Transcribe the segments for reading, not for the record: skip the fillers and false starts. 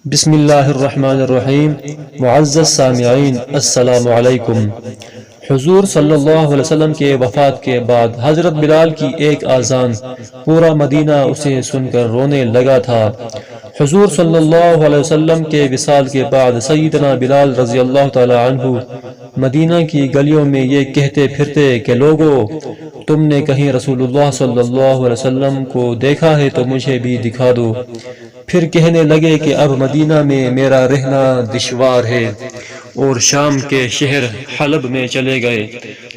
بسم اللہ الرحمن الرحیم۔ معزز سامعین، السلام علیکم۔ حضور صلی اللہ علیہ وسلم کے وفات کے بعد حضرت بلال کی ایک آذان پورا مدینہ اسے سن کر رونے لگا تھا۔ حضور صلی اللہ علیہ وسلم کے وصال کے بعد سیدنا بلال رضی اللہ تعالی عنہ مدینہ کی گلیوں میں یہ کہتے پھرتے کہ لوگو، تم نے کہیں رسول اللہ صلی اللہ علیہ وسلم کو دیکھا ہے تو مجھے بھی دکھا دو۔ پھر کہنے لگے کہ اب مدینہ میں میرا رہنا دشوار ہے، اور شام کے شہر حلب میں چلے گئے۔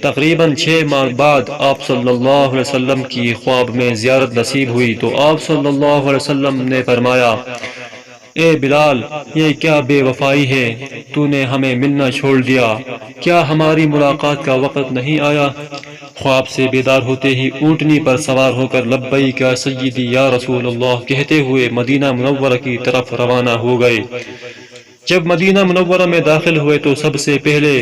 تقریباً 6 ماہ بعد آپ صلی اللہ علیہ وسلم کی خواب میں زیارت نصیب ہوئی تو آپ صلی اللہ علیہ وسلم نے فرمایا، اے بلال، یہ کیا بے وفائی ہے، تو نے ہمیں ملنا چھوڑ دیا، کیا ہماری ملاقات کا وقت نہیں آیا؟ خواب سے بیدار ہوتے ہی اونٹنی پر سوار ہو کر لبیک یا سیدی یا رسول اللہ کہتے ہوئے مدینہ منورہ کی طرف روانہ ہو گئے۔ جب مدینہ منورہ میں داخل ہوئے تو سب سے پہلے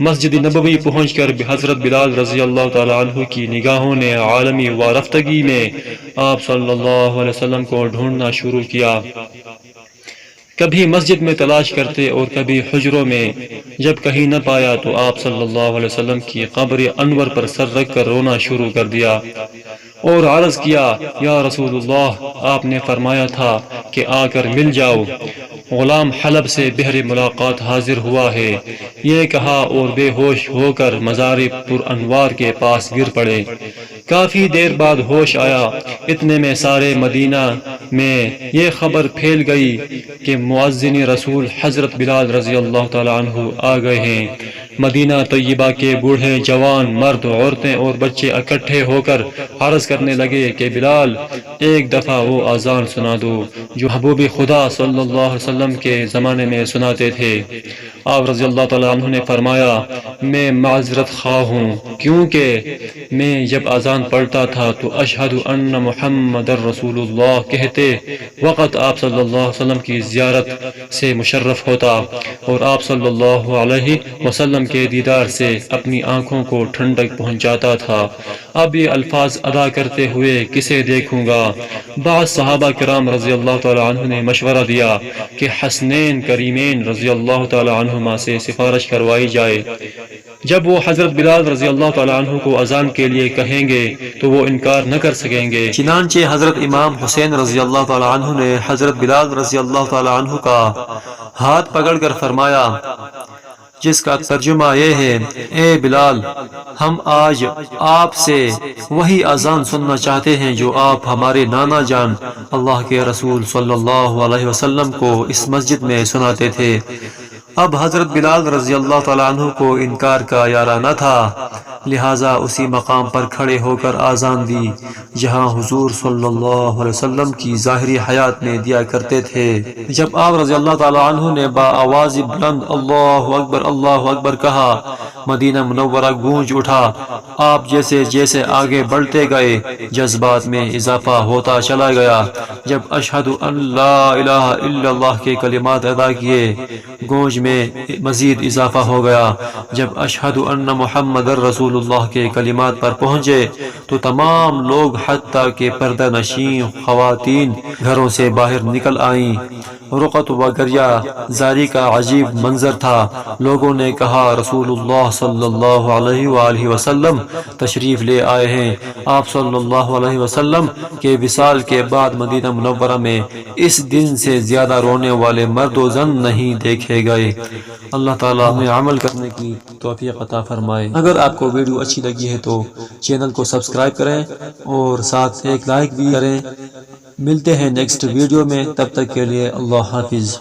مسجد نبوی پہنچ کر حضرت بلال رضی اللہ تعالی عنہ کی نگاہوں نے عالمی وارفتگی میں آپ صلی اللہ علیہ وسلم کو ڈھونڈنا شروع کیا۔ کبھی مسجد میں تلاش کرتے اور کبھی حجروں میں۔ جب کہیں نہ پایا تو آپ صلی اللہ علیہ وسلم کی قبر انور پر سر رکھ کر رونا شروع کر دیا اور عرض کیا، یا رسول اللہ، آپ نے فرمایا تھا کہ آ کر مل جاؤ، غلام حلب سے بہر ملاقات حاضر ہوا ہے۔ یہ کہا اور بے ہوش ہو کر مزار پر انوار کے پاس گر پڑے۔ کافی دیر بعد ہوش آیا، اتنے میں سارے مدینہ میں یہ خبر پھیل گئی کہ مؤذن رسول حضرت بلال رضی اللہ تعالی عنہ آ گئے ہیں۔ مدینہ طیبہ کے بوڑھے، جوان، مرد، عورتیں اور بچے اکٹھے ہو کر عرض کرنے لگے کہ بلال، ایک دفعہ وہ اذان سنا دو جو حبیب خدا صلی اللہ علیہ وسلم کے زمانے میں سناتے تھے۔ آپ رضی اللہ تعالی عنہ نے فرمایا، میں معذرت خواہ ہوں، کیونکہ میں جب اذان پڑھتا تھا تو اشہد ان محمد رسول اللہ کہتے وقت آپ صلی اللہ علیہ وسلم کی زیارت سے مشرف ہوتا اور آپ صلی اللہ علیہ وسلم کے دیدار سے اپنی آنکھوں کو ٹھنڈک پہنچاتا تھا۔ اب یہ الفاظ ادا کرتے ہوئے کسے دیکھوں گا؟ بعض صحابہ کرام رضی اللہ تعالی عنہ نے مشورہ دیا کہ حسنین کریمین رضی اللہ تعالی عنہما سے سفارش کروائی جائے، جب وہ حضرت بلال رضی اللہ تعالی عنہ کو اذان کے لیے کہیں گے تو وہ انکار نہ کر سکیں گے۔ چنانچہ حضرت امام حسین رضی اللہ تعالی عنہ نے حضرت بلال رضی اللہ تعالی عنہ کا ہاتھ پکڑ کر فرمایا، جس کا ترجمہ یہ ہے، اے بلال، ہم آج آپ سے وہی اذان سننا چاہتے ہیں جو آپ ہمارے نانا جان اللہ کے رسول صلی اللہ علیہ وسلم کو اس مسجد میں سناتے تھے۔ اب حضرت بلال رضی اللہ تعالیٰ عنہ کو انکار کا یارہ نہ تھا، لہٰذا اسی مقام پر کھڑے ہو کر اذان دی جہاں حضور صلی اللہ علیہ وسلم کی ظاہری حیات میں دیا کرتے تھے۔ جب آپ رضی اللہ تعالیٰ عنہ نے با آواز بلند اللہ اکبر کہا، مدینہ منورہ گونج اٹھا۔ آپ جیسے جیسے آگے بڑھتے گئے جذبات میں اضافہ ہوتا چلا گیا۔ جب اشہد ان لا الہ الا اللہ کے کلمات ادا کیے، گونج میں مزید اضافہ ہو گیا۔ جب اشہد ان محمد رسول اللہ کے کلمات پر پہنچے تو تمام لوگ حتیٰ کہ پردہ نشین خواتین گھروں سے باہر نکل آئیں۔ رقت و گریہ زاری کا عجیب منظر تھا۔ لوگوں نے کہا، رسول اللہ صلی اللہ علیہ وآلہ وسلم تشریف لے آئے ہیں۔ آپ صلی اللہ علیہ وسلم کے وصال کے بعد مدینہ منورہ میں اس دن سے زیادہ رونے والے مرد و زن نہیں دیکھے گئے۔ اللہ تعالیٰ ہمیں عمل کرنے کی توفیق عطا فرمائے۔ اگر آپ کو ویڈیو اچھی لگی ہے تو چینل کو سبسکرائب کریں اور ساتھ ایک لائک بھی کریں۔ ملتے ہیں نیکسٹ ویڈیو میں، تب تک کے لیے اللہ حافظ۔